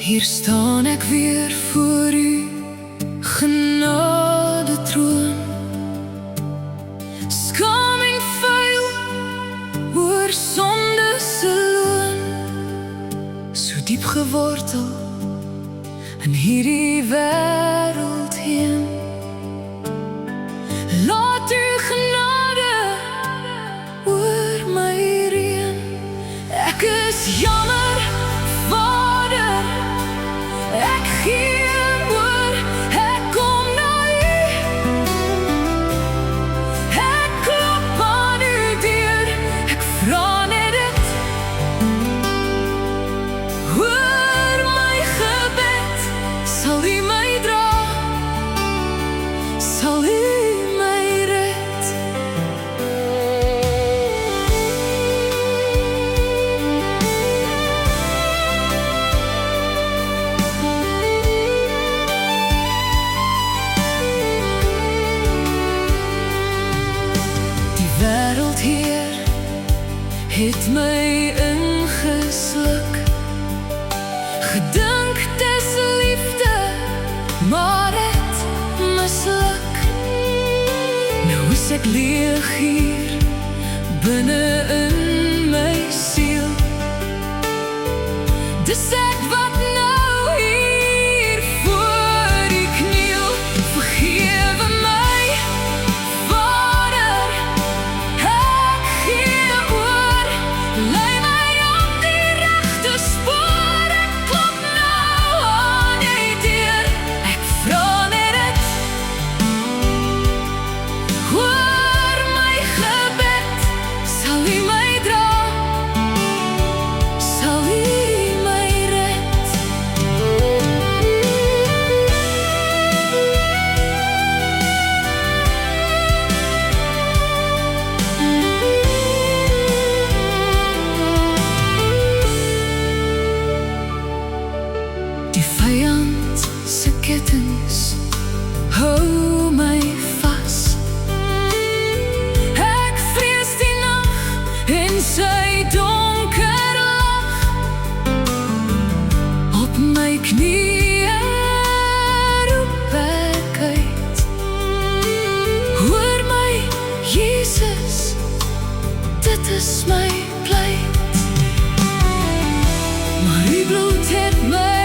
Hier staan ek weer voor u genade troon, skaam en vuil oor sonde se loon, so diep gewortel in hierdie wêreld heen. Laat u genade oor my reën. Ek is jammer, Vader, ek gee oor, ek kom na u, ek klop aan u deur, ek vra net dit. Hoor my gebed, sal u my dra, sal u my red. Wêreldheer het my ingesluk, gedink dis liefde, maar het misluk. Nou is ek leeg hier binne in my siel, dis ek wat nou hier voor u kniel. Vergewe my, Vader, ek gee oor, lei my op die regte spoor, ek klop nou aan u deur, ek vra net dit. Hoor my gebed, sal u my dra, sal u my red. Die vyand se kettinge hou my vas, ek vrees die nag en sy donker lag. Op my knieë roep ek uit, hoor my Jesus, dit is my pleit. Maar u bloed het my